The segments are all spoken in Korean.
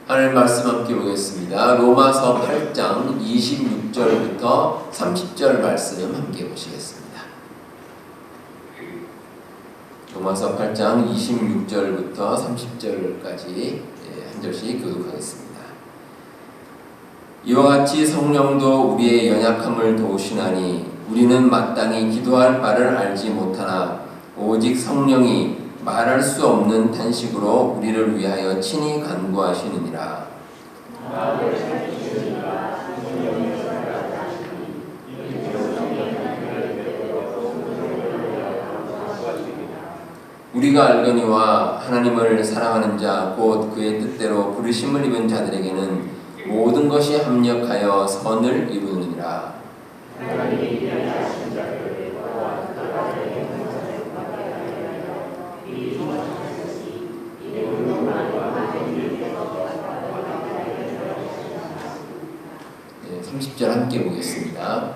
하나님 말씀 함께 보겠습니다. 로마서 8장 26절부터 30절 말씀 함께 보시겠습니다. 로마서 8장 26절부터 30절까지 한 절씩 교독하겠습니다. 이와 같이 성령도 우리의 연약함을 도우시나니 우리는 마땅히 기도할 바를 알지 못하나 오직 성령이 말할 수 없는 탄식으로 우리를 위하여 친히 간구하시느니라. 우리가 알거니와 하나님을 사랑하는 자 곧 그의 뜻대로 부르심을 입은 자들에게는 모든 것이 합력하여 선을 이루느니라. 네, 30절 함께 보겠습니다.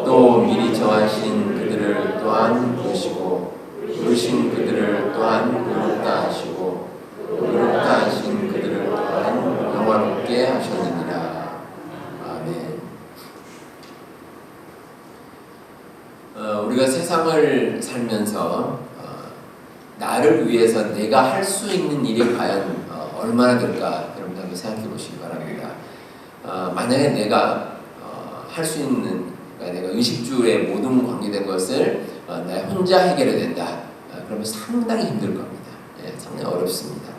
또 미리 정하신 그들을 또한 부르시고 부르신 그들을 또한 의롭다 하시고 의롭다 하신 그들을 또한 영화롭게 하셨느니라. 아멘. 우리가 세상을 살면서 나를 위해서 내가 할 수 있는 일이 과연 얼마나 될까 여러분들 한번 생각해 보시기 바랍니다. 만약에 내가 할 수 있는 내가 의식주에 모든 관계된 것을 나 혼자 해결해야 된다. 그러면 상당히 힘들 겁니다. 상당히 어렵습니다.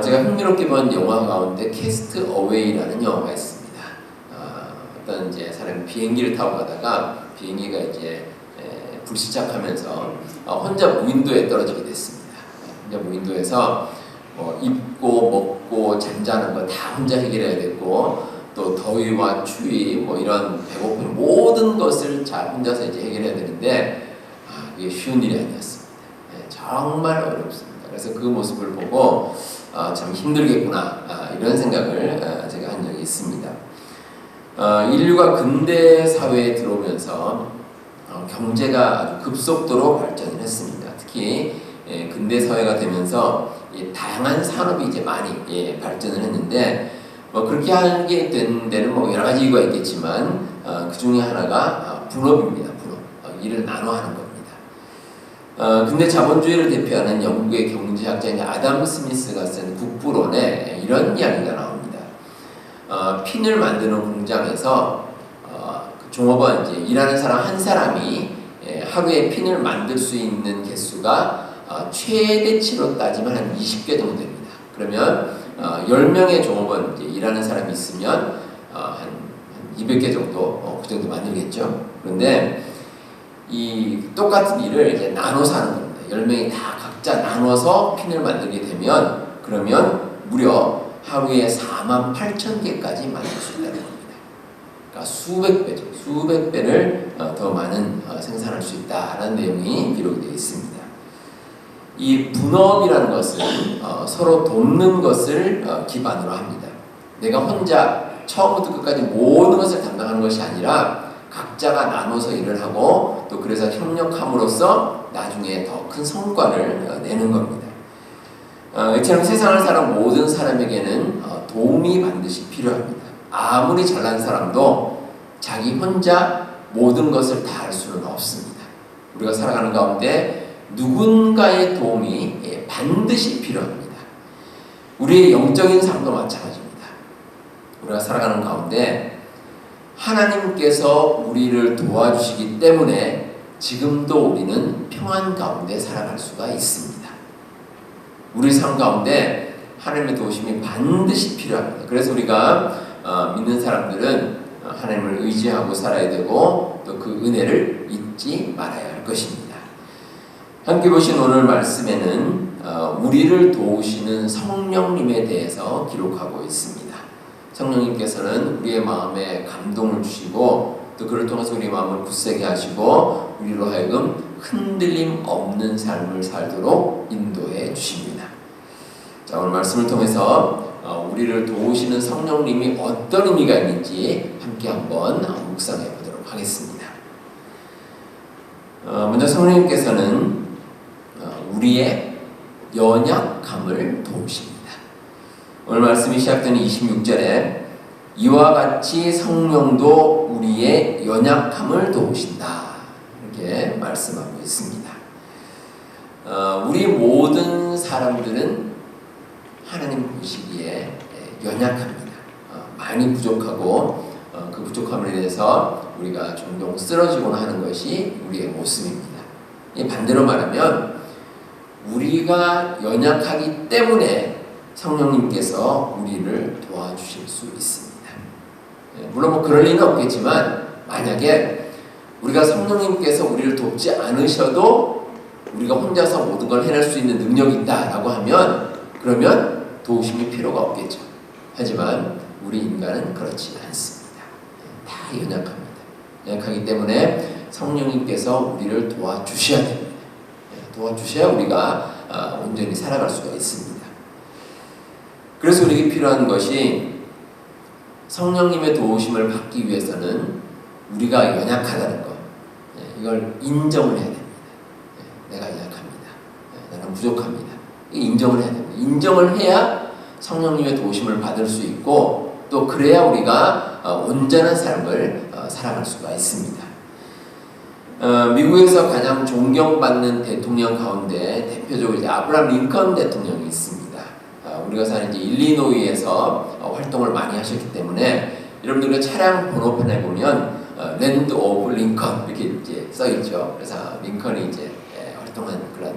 제가 흥미롭게 본 영화 가운데 캐스트 어웨이라는 영화가 있습니다. 어떤 이제 사람이 비행기를 타고 가다가 비행기가 이제 불시착하면서 혼자 무인도에 떨어지게 됐습니다. 혼자 무인도에서 입고 먹고 잠자는 거 다 혼자 해결해야 됐고 또 더위와 추위 뭐 이런 배고픔 모든 것을 잘 혼자서 이제 해결해야 되는데 이게 쉬운 일이 아니었습니다. 정말 어렵습니다. 그래서 그 모습을 보고 참 힘들겠구나 이런 생각을 제가 한 적이 있습니다. 인류가 근대 사회에 들어오면서 경제가 아주 급속도로 발전을 했습니다. 특히 근대 사회가 되면서 다양한 산업이 이제 많이 발전을 했는데 그렇게 하게 된 데는 여러 가지 이유가 있겠지만 그 중에 하나가 분업입니다. 분업. 일을 나눠 하는 겁니다. 근데 자본주의를 대표하는 영국의 경제학자인 아담 스미스가 쓴 국부론에 이런 이야기가 나옵니다. 핀을 만드는 공장에서 종업원 이제 일하는 사람 한 사람이 하루에 핀을 만들 수 있는 개수가 최대치로 따지면 한 20개 정도 됩니다. 그러면 10명의 종업원 이제 일하는 사람이 있으면 한 200개 정도 그 정도 만들겠죠. 그런데 이 똑같은 일을 이제 나눠서 하는 겁니다. 10명이 다 각자 나눠서 핀을 만들게 되면 그러면 무려 하루에 48,000개까지 만들 수 있다는 겁니다. 그러니까 수백 배죠. 수백 배를 더 많은 생산할 수 있다라는 내용이 기록되어 있습니다. 이 분업이라는 것은 서로 돕는 것을 기반으로 합니다. 내가 혼자 처음부터 끝까지 모든 것을 담당하는 것이 아니라 각자가 나눠서 일을 하고 또 그래서 협력함으로써 나중에 더 큰 성과를 내는 겁니다. 이처럼 세상을 사는 모든 사람에게는 도움이 반드시 필요합니다. 아무리 잘난 사람도 자기 혼자 모든 것을 다 할 수는 없습니다. 우리가 살아가는 가운데 누군가의 도움이 반드시 필요합니다. 우리의 영적인 삶도 마찬가지입니다. 우리가 살아가는 가운데 하나님께서 우리를 도와주시기 때문에 지금도 우리는 평안 가운데 살아갈 수가 있습니다. 우리 삶 가운데 하나님의 도우심이 반드시 필요합니다. 그래서 우리가 믿는 사람들은 하나님을 의지하고 살아야 되고 또 그 은혜를 잊지 말아야 할 것입니다. 함께 보신 오늘 말씀에는 우리를 도우시는 성령님에 대해서 기록하고 있습니다. 성령님께서는 우리의 마음에 감동을 주시고 또 그를 통해서 우리의 마음을 굳세게 하시고 우리로 하여금 흔들림 없는 삶을 살도록 인도해 주십니다. 자, 오늘 말씀을 통해서 우리를 도우시는 성령님이 어떤 의미가 있는지 함께 한번 묵상해 보도록 하겠습니다. 먼저 성령님께서는 우리의 연약함을 도우십니다. 오늘 말씀이 시작되는 26절에 이와 같이 성령도 우리의 연약함을 도우신다 이렇게 말씀하고 있습니다. 우리 모든 사람들은 하나님 보시기에 연약합니다. 많이 부족하고 그 부족함을 인해서 우리가 종종 쓰러지거나 하는 것이 우리의 모습입니다. 반대로 말하면 우리가 연약하기 때문에 성령님께서 우리를 도와주실 수 있습니다. 물론 그럴 리는 없겠지만 만약에 우리가 성령님께서 우리를 돕지 않으셔도 우리가 혼자서 모든 걸 해낼 수 있는 능력이 있다라고 하면 그러면 도우심이 필요가 없겠죠. 하지만 우리 인간은 그렇지 않습니다. 다 연약합니다. 연약하기 때문에 성령님께서 우리를 도와주셔야 됩니다. 도와주셔야 우리가 온전히 살아갈 수가 있습니다. 그래서 우리에게 필요한 것이 성령님의 도우심을 받기 위해서는 우리가 연약하다는 것, 이걸 인정을 해야 됩니다. 내가 연약합니다. 나는 부족합니다. 인정을 해야 됩니다. 인정을 해야 성령님의 도우심을 받을 수 있고 또 그래야 우리가 온전한 삶을 살아갈 수가 있습니다. 미국에서 가장 존경받는 대통령 가운데 대표적으로 이제 아브라함 링컨 대통령이 있습니다. 우리가 사는 이제 일리노이에서 활동을 많이 하셨기 때문에 여러분들 차량 번호판에 보면 랜드 오브 링컨 이렇게 이제 써 있죠. 그래서 링컨이 이제 활동한 그런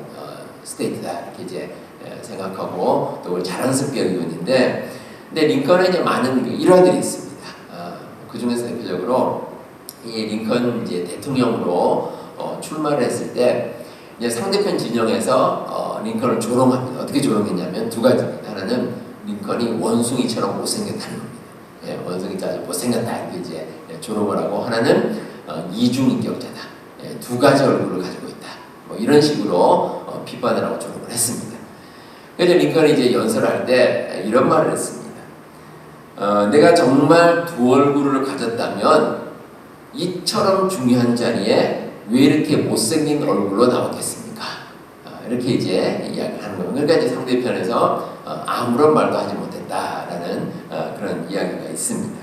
스테이트다 이렇게 이제 생각하고 또 자랑스럽게 의원인데, 근데 링컨에 이제 많은 일화들이 있습니다. 그 중에서 대표적으로 이 링컨 이제 대통령으로 출마를 했을 때 이제 상대편 진영에서 링컨을 조롱합니다. 어떻게 조롱했냐면 두 가지입니다. 하나는 링컨이 원숭이처럼 못생겼다는 겁니다. 원숭이처럼 아주 못생겼다 이렇게 이제 조롱을 하고, 하나는 이중인격자다. 두 가지 얼굴을 가지고 있다. 뭐 이런 식으로 비판을 하고 조롱을 했습니다. 그래서 링컨이 이제 연설할 때 이런 말을 했습니다. 내가 정말 두 얼굴을 가졌다면 이처럼 중요한 자리에 왜 이렇게 못생긴 얼굴로 나왔겠습니까? 이렇게 이제 이야기를 하는 거예요. 그러니까 이제 상대편에서 아무런 말도 하지 못했다라는 그런 이야기가 있습니다.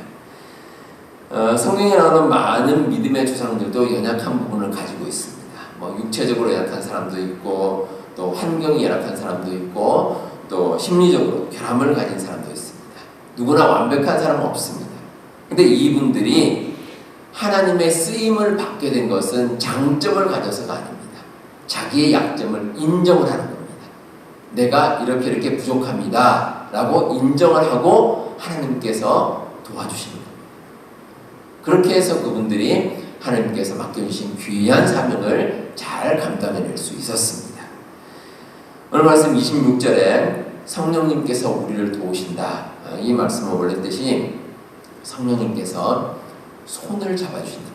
성경에 나오는 많은 믿음의 조상들도 연약한 부분을 가지고 있습니다. 뭐 육체적으로 연약한 사람도 있고, 또 환경이 연약한 사람도 있고, 또 심리적으로 결함을 가진 사람도 있습니다. 누구나 완벽한 사람은 없습니다. 근데 이분들이 하나님의 쓰임을 받게 된 것은 장점을 가져서가 아닙니다. 자기의 약점을 인정을 하는 겁니다. 내가 이렇게 부족합니다 라고 인정을 하고 하나님께서 도와주시는 겁니다. 그렇게 해서 그분들이 하나님께서 맡겨주신 귀한 사명을 잘 감당해낼 수 있었습니다. 오늘 말씀 26절에 성령님께서 우리를 도우신다, 이 말씀은 원래 뜻이 성령님께서 손을 잡아주신다.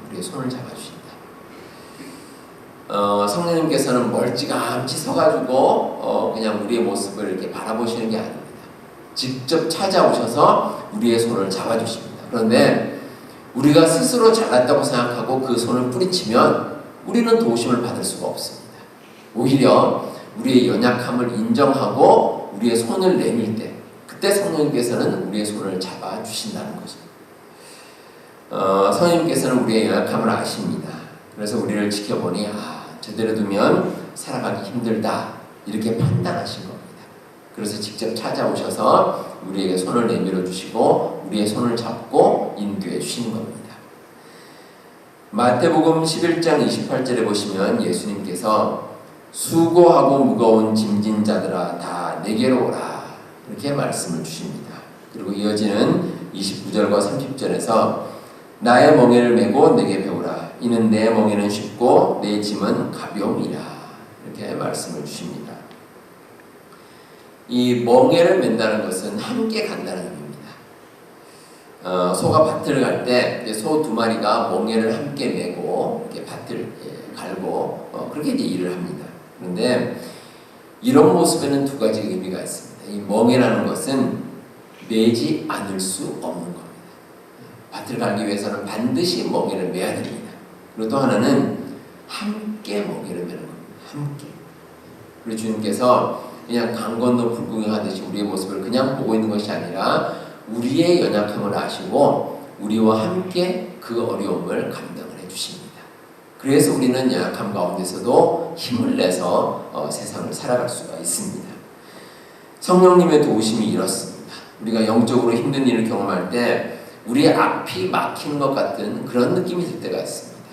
우리의 손을 잡아주신다. 성령님께서는 멀찌감치 서가지고 그냥 우리의 모습을 이렇게 바라보시는 게 아닙니다. 직접 찾아오셔서 우리의 손을 잡아주십니다. 그런데 우리가 스스로 잘났다고 생각하고 그 손을 뿌리치면 우리는 도우심을 받을 수가 없습니다. 오히려 우리의 연약함을 인정하고 우리의 손을 내밀 때, 그때 성령님께서는 우리의 손을 잡아주신다는 거죠. 성령님께서는 우리의 연약함을 아십니다. 그래서 우리를 지켜보니 저대로 두면 살아가기 힘들다 이렇게 판단하신 겁니다. 그래서 직접 찾아오셔서 우리에게 손을 내밀어 주시고 우리의 손을 잡고 인도해 주시는 겁니다. 마태복음 11장 28절에 보시면 예수님께서 수고하고 무거운 짐진 자들아 다 내게로 오라 이렇게 말씀을 주십니다. 그리고 이어지는 29절과 30절에서 나의 멍에를 메고 내게 배우라. 이는 내 멍에는 쉽고 내 짐은 가벼움이라. 이렇게 말씀을 주십니다. 이 멍에를 맨다는 것은 함께 간다는 의미입니다. 소가 밭을 갈 때 소 두 마리가 멍에를 함께 메고 이렇게 밭을 갈고 그렇게 이제 일을 합니다. 그런데 이런 모습에는 두 가지 의미가 있습니다. 이 멍에라는 것은 매지 않을 수 없는 겁니다. 밭을 갈기 위해서는 반드시 멍에를 매야 됩니다. 그리고 또 하나는 함께 멍에를 매는 겁니다. 함께. 그리고 주님께서 그냥 강 건너 불구경하듯이 우리의 모습을 그냥 보고 있는 것이 아니라 우리의 연약함을 아시고 우리와 함께 그 어려움을 감당을 해주십니다. 그래서 우리는 연약함 가운데서도 힘을 내서 세상을 살아갈 수가 있습니다. 성령님의 도우심이 이렇습니다. 우리가 영적으로 힘든 일을 경험할 때 우리의 앞이 막히는 것 같은 그런 느낌이 들 때가 있습니다.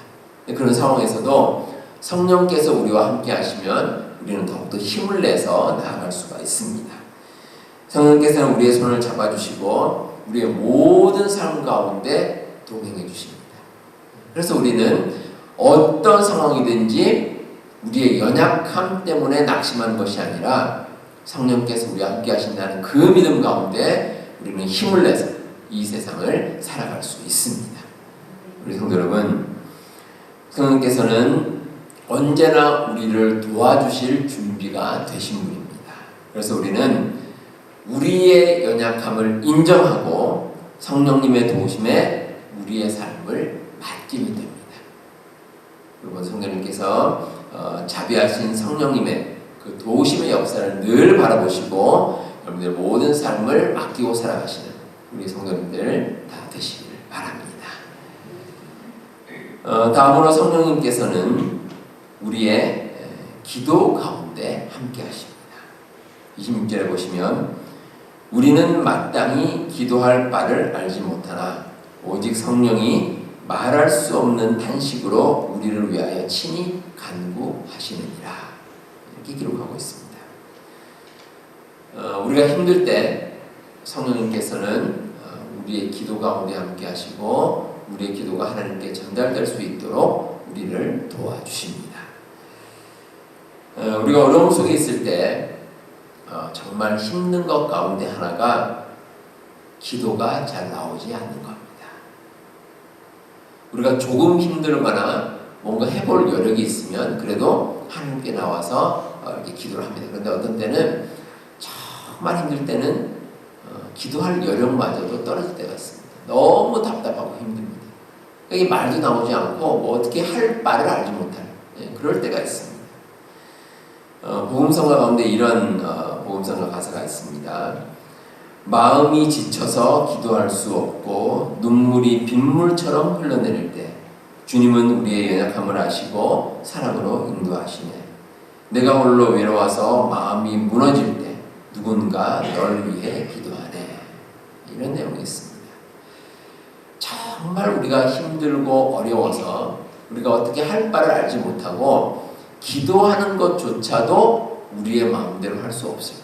그런 상황에서도 성령께서 우리와 함께 하시면 우리는 더욱더 힘을 내서 나아갈 수가 있습니다. 성령께서는 우리의 손을 잡아주시고 우리의 모든 삶 가운데 동행해 주십니다. 그래서 우리는 어떤 상황이든지 우리의 연약함 때문에 낙심하는 것이 아니라 성령께서 우리와 함께 하신다는 그 믿음 가운데 우리는 힘을 내서 이 세상을 살아갈 수 있습니다. 우리 성도 여러분, 성령께서는 언제나 우리를 도와주실 준비가 되신 분입니다. 그래서 우리는 우리의 연약함을 인정하고 성령님의 도우심에 우리의 삶을 맡기면 됩니다. 여러분, 성령님께서 자비하신 성령님의 그 도우심의 역사를 늘 바라보시고 여러분들 모든 삶을 맡기고 살아가시는 우리 성도님들 다 되시길 바랍니다. 다음으로 성령님께서는 우리의 기도 가운데 함께 하십니다. 26절에 보시면 우리는 마땅히 기도할 바를 알지 못하나 오직 성령이 말할 수 없는 탄식으로 우리를 위하여 친히 간구하시느니라. 이렇게 기록하고 있습니다. 우리가 힘들 때 성령님께서는 우리의 기도 가운데 함께 하시고 우리의 기도가 하나님께 전달될 수 있도록 우리를 도와주십니다. 우리가 어려움 속에 있을 때 정말 힘든 것 가운데 하나가 기도가 잘 나오지 않는 겁니다. 우리가 조금 힘들거나 뭔가 해볼 여력이 있으면 그래도 하나님께 나와서 이렇게 기도를 합니다. 그런데 어떤 때는 정말 힘들 때는 기도할 여력마저도 떨어질 때가 있습니다. 너무 답답하고 힘듭니다. 이게 말도 나오지 않고 뭐 어떻게 할 바를 알지 못할 그럴 때가 있습니다. 복음성가 가운데 이런 복음성가 가사가 있습니다. 마음이 지쳐서 기도할 수 없고 눈물이 빗물처럼 흘러내릴 때 주님은 우리의 연약함을 아시고 사랑으로 인도하시네. 내가 홀로 외로워서 마음이 무너질 때 누군가 널 위해 기도하네. 이런 내용이 있습니다. 정말 우리가 힘들고 어려워서 우리가 어떻게 할 바를 알지 못하고 기도하는 것조차도 우리의 마음대로 할 수 없을 때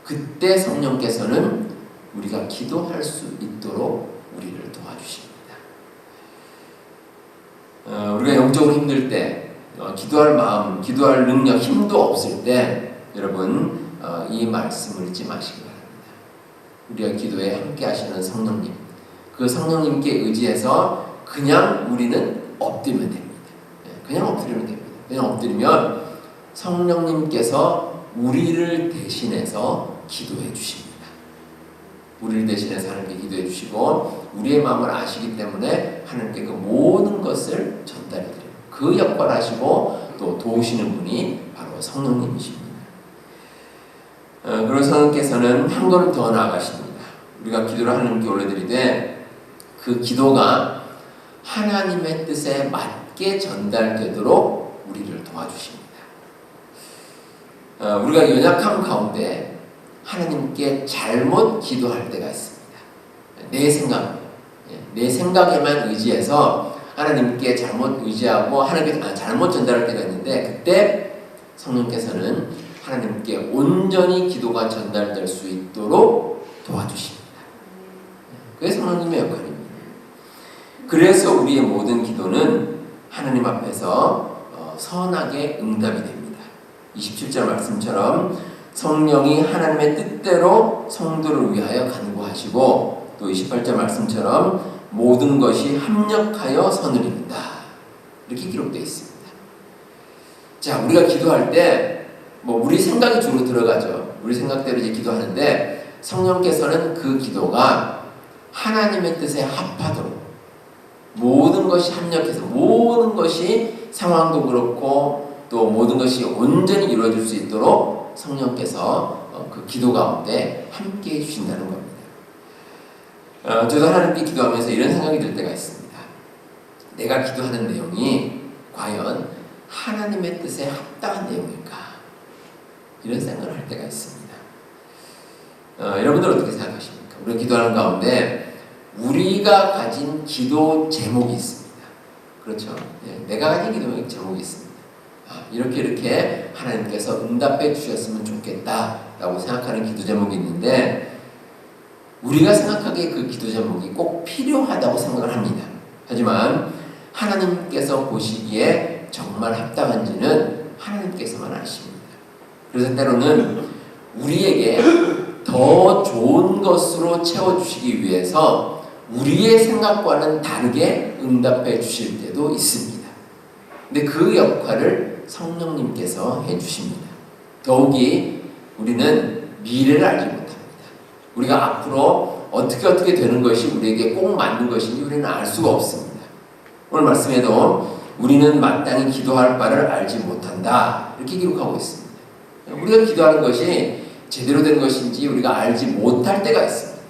그때 성령께서는 우리가 기도할 수 있도록 우리를 도와주십니다. 우리가 영적으로 힘들 때 기도할 마음, 기도할 능력, 힘도 없을 때 여러분 이 말씀을 잊지 마시기 바랍니다. 우리가 기도에 함께 하시는 성령님, 그 성령님께 의지해서 그냥 우리는 엎드리면 됩니다. 그냥 엎드리면 됩니다. 그냥 엎드리면 성령님께서 우리를 대신해서 기도해 주십니다. 우리를 대신해서 하나님께 기도해 주시고 우리의 마음을 아시기 때문에 하나님께 그 모든 것을 전달해 드립니다. 그 역할을 하시고 또 도우시는 분이 바로 성령님이십니다. 그리고 성령께서는 한 걸음 더 나아가십니다. 우리가 기도를 하나님께 올려드리되 그 기도가 하나님의 뜻에 맞게 전달되도록 우리를 도와주십니다. 우리가 연약함 가운데 하나님께 잘못 기도할 때가 있습니다. 내 생각에만 의지해서 하나님께 잘못 의지하고 하나님께 잘못 전달할 때가 있는데 그때 성령께서는 하나님께 온전히 기도가 전달될 수 있도록 도와주십니다. 그게 성령님의 역할입니다. 그래서 우리의 모든 기도는 하나님 앞에서 선하게 응답이 됩니다. 27절 말씀처럼 성령이 하나님의 뜻대로 성도를 위하여 간구하시고 또 28절 말씀처럼 모든 것이 합력하여 선을 이룬다. 이렇게 기록되어 있습니다. 자, 우리가 기도할 때 우리 생각이 주로 들어가죠. 우리 생각대로 이제 기도하는데 성령께서는 그 기도가 하나님의 뜻에 합하도록 모든 것이 합력해서 모든 것이 상황도 그렇고 또 모든 것이 온전히 이루어질 수 있도록 성령께서 그 기도 가운데 함께 해주신다는 겁니다. 저도 하나님께 기도하면서 이런 생각이 들 때가 있습니다. 내가 기도하는 내용이 과연 하나님의 뜻에 합당한 내용일까? 이런 생각을 할 때가 있습니다. 여러분들 어떻게 생각하십니까? 우리가 기도하는 가운데 우리가 가진 기도 제목이 있습니다. 그렇죠? 내가 가진 기도 제목이 있습니다. 이렇게 하나님께서 응답해 주셨으면 좋겠다라고 생각하는 기도 제목이 있는데 우리가 생각하기에 그 기도 제목이 꼭 필요하다고 생각을 합니다. 하지만 하나님께서 보시기에 정말 합당한지는 하나님께서만 아십니다. 그래서 때로는 우리에게 더 좋은 것으로 채워주시기 위해서 우리의 생각과는 다르게 응답해 주실 때도 있습니다. 근데 그 역할을 성령님께서 해주십니다. 더욱이 우리는 미래를 알지 못합니다. 우리가 앞으로 어떻게 되는 것이 우리에게 꼭 맞는 것인지 우리는 알 수가 없습니다. 오늘 말씀에도 우리는 마땅히 기도할 바를 알지 못한다 이렇게 기록하고 있습니다. 우리가 기도하는 것이 제대로 된 것인지 우리가 알지 못할 때가 있습니다.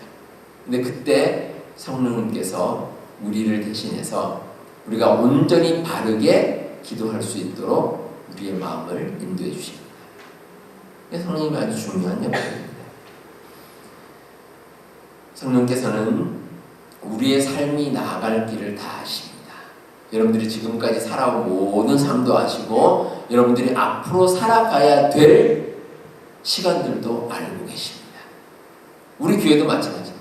근데 그때 성령님께서 우리를 대신해서 우리가 온전히 바르게 기도할 수 있도록 우리의 마음을 인도해 주십니다. 성령님이 아주 중요한 역할입니다. 성령께서는 우리의 삶이 나아갈 길을 다 아십니다. 여러분들이 지금까지 살아온 모든 삶도 아시고 여러분들이 앞으로 살아가야 될 시간들도 알고 계십니다. 우리 교회도 마찬가지입니다.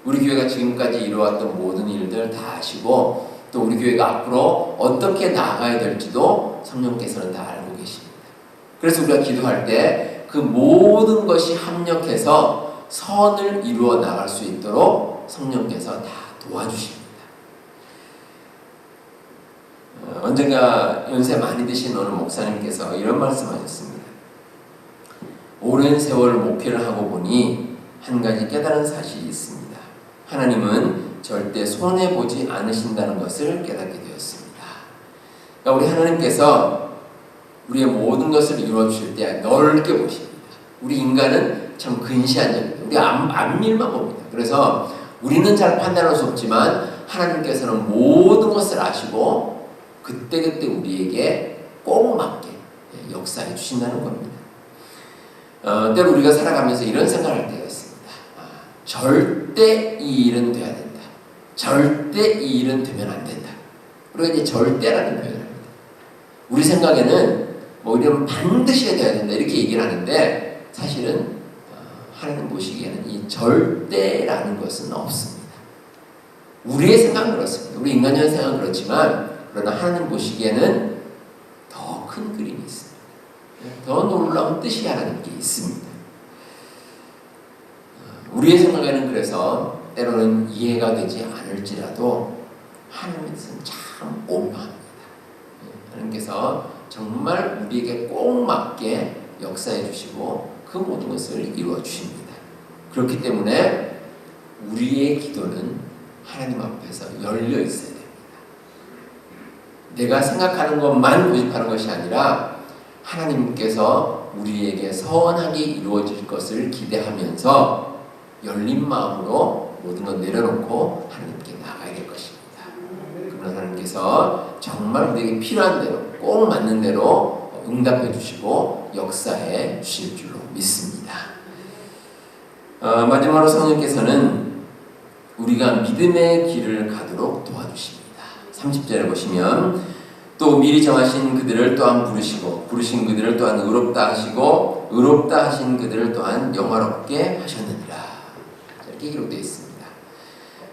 우리 교회가 지금까지 이루어왔던 모든 일들 다 아시고 또 우리 교회가 앞으로 어떻게 나아가야 될지도 성령께서는 다 알고 계십니다. 그래서 우리가 기도할 때 그 모든 것이 합력해서 선을 이루어 나갈 수 있도록 성령께서 다 도와주십니다. 언젠가 연세 많이 드신 어느 목사님께서 이런 말씀하셨습니다. 오랜 세월 목회를 하고 보니 한 가지 깨달은 사실이 있습니다. 하나님은 절대 손해보지 않으신다는 것을 깨닫게 되었습니다. 그러니까 우리 하나님께서 우리의 모든 것을 이루어주실 때 넓게 보십니다. 우리 인간은 참 근시안적입니다. 우리 앞일만 봅니다. 그래서 우리는 잘 판단할 수 없지만 하나님께서는 모든 것을 아시고 그때그때 우리에게 꼭 맞게 역사해 주신다는 겁니다. 때로 우리가 살아가면서 이런 생각을 할 때가 있습니다. 절대 이 일은 돼야 된다. 절대 이 일은 되면 안 된다. 우리가 이제 절대라는 표현을 합니다. 우리 생각에는 뭐 이러면 반드시 해야 된다 이렇게 얘기를 하는데 사실은 하나님 보시기에는 이 절대라는 것은 없습니다. 우리의 생각은 그렇습니다. 우리 인간적인 생각은 그렇지만 그러나 하나님 보시기에는 더 큰 그림이 있습니다. 더 놀라운 뜻이 하나님께 있습니다. 우리의 생각에는 그래서 때로는 이해가 되지 않을지라도 하나님의 뜻은 참 오묘합니다. 하나님께서 정말 우리에게 꼭 맞게 역사해 주시고 그 모든 것을 이루어 주십니다. 그렇기 때문에 우리의 기도는 하나님 앞에서 열려 있어야 됩니다. 내가 생각하는 것만 고집하는 것이 아니라 하나님께서 우리에게 선하게 이루어질 것을 기대하면서 열린 마음으로 모든 것 내려놓고 하나님께 나아가야 될 것입니다. 그러면 하나님께서 정말 우리에게 필요한 대로 꼭 맞는 대로 응답해 주시고 역사해 주실 줄로 믿습니다. 마지막으로 성령께서는 우리가 믿음의 길을 가도록 도와주십니다. 30절에 보시면 또 미리 정하신 그들을 또한 부르시고 부르신 그들을 또한 의롭다 하시고 의롭다 하신 그들을 또한 영화롭게 하셨느니라. 이렇게 기록되어 있습니다.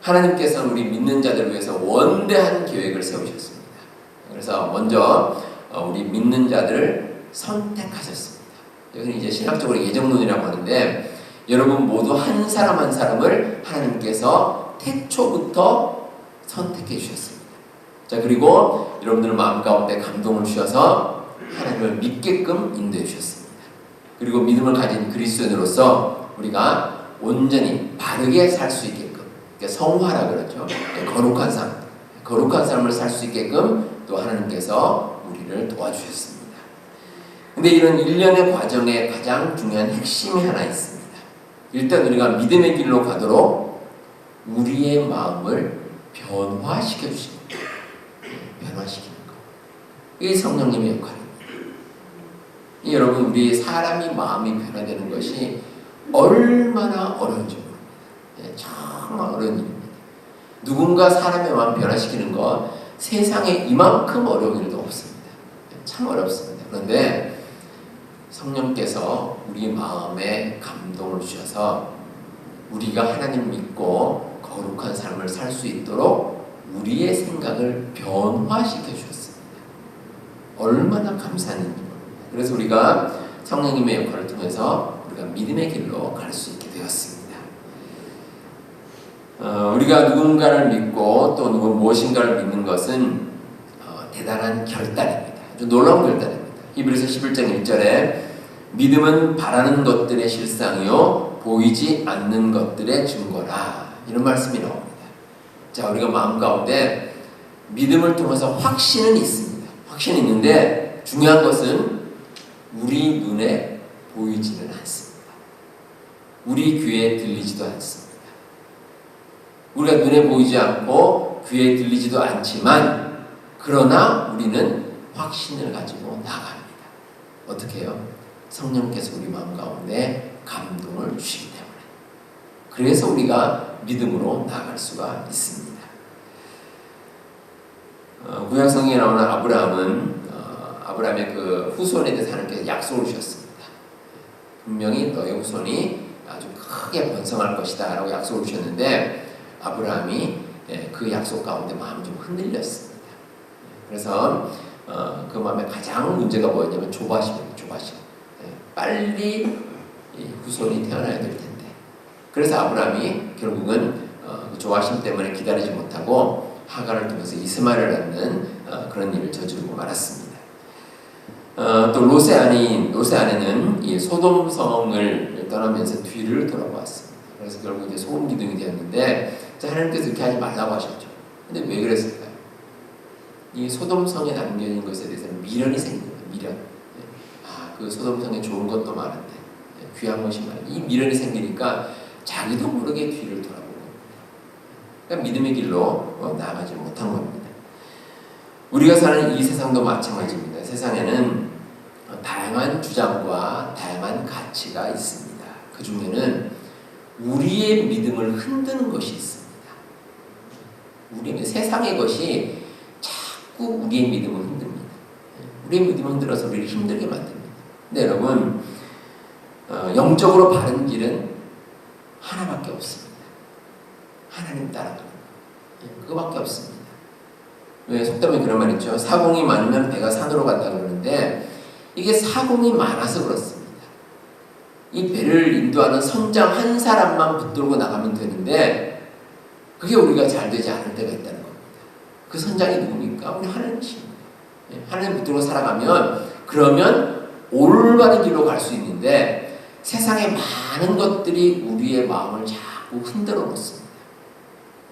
하나님께서는 우리 믿는 자들을 위해서 원대한 계획을 세우셨습니다. 그래서 먼저 우리 믿는 자들을 선택하셨습니다. 여기는 이제 신학적으로 예정론이라고 하는데 여러분 모두 한 사람 한 사람을 하나님께서 태초부터 선택해 주셨습니다. 자, 그리고 여러분들 마음 가운데 감동을 주셔서 하나님을 믿게끔 인도해 주셨습니다. 그리고 믿음을 가진 그리스도인으로서 우리가 온전히 바르게 살 수 있게끔, 성화라 그러죠. 거룩한 삶을 살 수 있게끔 또 하나님께서 우리를 도와주셨습니다. 근데 이런 일련의 과정에 가장 중요한 핵심이 하나 있습니다. 일단 우리가 믿음의 길로 가도록 우리의 마음을 변화시켜 주시는 거예요. 변화시키는 거. 이게 성령님의 역할입니다. 여러분, 우리 사람이 마음이 변화되는 것이 얼마나 어려운지 모릅니다. 정말 어려운 일입니다. 누군가 사람의 마음 변화시키는 거 세상에 이만큼 어려운 일도 없습니다. 참 어렵습니다. 그런데 성령께서 우리 마음에 감동을 주셔서 우리가 하나님 믿고 거룩한 삶을 살 수 있도록 우리의 생각을 변화시켜 주셨습니다. 얼마나 감사한 일입니다. 그래서 우리가 성령님의 역할을 통해서 우리가 믿음의 길로 갈 수 있게 되었습니다. 우리가 누군가를 믿고 또 무엇인가를 믿는 것은 대단한 결단입니다. 아주 놀라운 결단입니다. 히브리서 11장 1절에 믿음은 바라는 것들의 실상이요 보이지 않는 것들의 증거라, 이런 말씀이 나옵니다. 자, 우리가 마음 가운데 믿음을 통해서 확신은 있습니다. 확신이 있는데 중요한 것은 우리 눈에 보이지는 않습니다. 우리 귀에 들리지도 않습니다. 우리가 눈에 보이지 않고 귀에 들리지도 않지만 그러나 우리는 확신을 가지고 나갑니다. 어떻게 해요? 성령께서 우리 마음 가운데 감동을 주시기 때문에. 그래서 우리가 믿음으로 나아갈 수가 있습니다. 구약성경에 나오는 아브라함의 그 후손에 대해서 하나님께서 약속을 주셨습니다. 분명히 너의 후손이 아주 크게 번성할 것이다 라고 약속을 주셨는데 아브라함이 그 약속 가운데 마음이 좀 흔들렸습니다. 그래서 그 마음에 가장 문제가 뭐였냐면 조바심입니다. 조바심. 빨리 후손이 태어나야 될 텐데. 그래서 아브라함이 결국은 조바심 때문에 기다리지 못하고 하갈을 통해서 이스마엘을 낳는 그런 일을 저지르고 말았습니다. 또 롯의 아내는 이 소돔성을 떠나면서 뒤를 돌아보았습니다. 그래서 결국 이제 소금 기둥이 되었는데 하나님께서 이렇게 하지 말라고 하셨죠. 근데 왜 그랬을까요? 이 소돔성에 남겨진 것에 대해서는 미련이 생깁니다. 미련. 그 소돔성에 좋은 것도 많은데 귀한 것이 많은데 이 미련이 생기니까 자기도 모르게 뒤를 돌아보고 그러니까 믿음의 길로 나아가지 못한 겁니다. 우리가 사는 이 세상도 마찬가지입니다. 세상에는 다양한 주장과 다양한 가치가 있습니다. 그 중에는 우리의 믿음을 흔드는 것이 있습니다. 세상의 것이 자꾸 우리의 믿음을 흔듭니다. 우리의 믿음을 흔들어서 우리를 힘들게 만듭니다. 근데 여러분, 영적으로 바른 길은 하나밖에 없습니다. 하나님 따라가는 거. 그거밖에 없습니다. 왜 속담에 그런 말 있죠. 사공이 많으면 배가 산으로 간다 그러는데 이게 사공이 많아서 그렇습니다. 이 배를 인도하는 선장 한 사람만 붙들고 나가면 되는데 그게 우리가 잘 되지 않을 때가 있다는 겁니다. 그 선장이 누굽니까? 우리 하나님이십니다. 하나님 붙들고 살아가면 그러면 올바른 길로 갈 수 있는데 세상의 많은 것들이 우리의 마음을 자꾸 흔들어 놓습니다.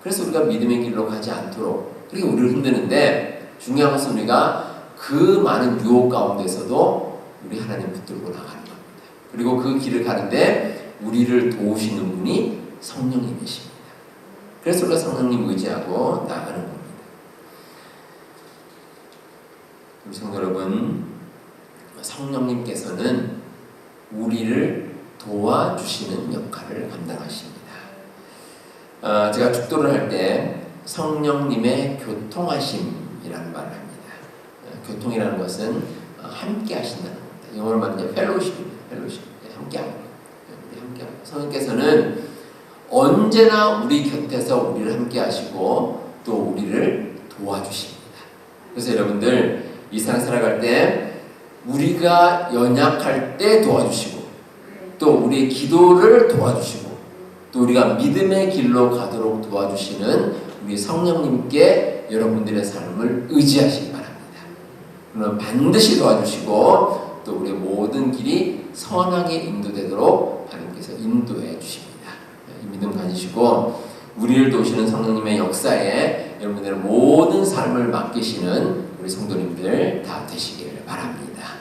그래서 우리가 믿음의 길로 가지 않도록 그렇게 우리를 흔드는데 중요한 것은 우리가 그 많은 유혹 가운데서도 우리 하나님 붙들고 나가는 겁니다. 그리고 그 길을 가는데 우리를 도우시는 분이 성령님이십니다. 그래서 우리가 성령님 의지하고 나가는 겁니다. 우리 성도 여러분, 성령님께서는 우리를 도와주시는 역할을 감당하십니다. 제가 축도를 할 때 성령님의 교통하심이라는 말을 합니다. 교통이라는 것은 함께 하신다는 겁니다. 영어로 말하면 펠로십입니다. 펠로십. 함께 하는 거예요. 함께 하는 거예요. 성령께서는 언제나 우리 곁에서 우리를 함께 하시고 또 우리를 도와주십니다. 그래서 여러분들 이 세상 살아갈 때 우리가 연약할 때 도와주시고 또 우리의 기도를 도와주시고 또 우리가 믿음의 길로 가도록 도와주시는 우리 성령님께 여러분들의 삶을 의지하시기 바랍니다. 그러면 반드시 도와주시고 또 우리의 모든 길이 선하게 인도되도록 하나님께서 인도해 주십니다. 이 믿음 가지시고 우리를 도우시는 성령님의 역사에 여러분들의 모든 삶을 맡기시는 우리 성도님들 다 되시기를 바랍니다.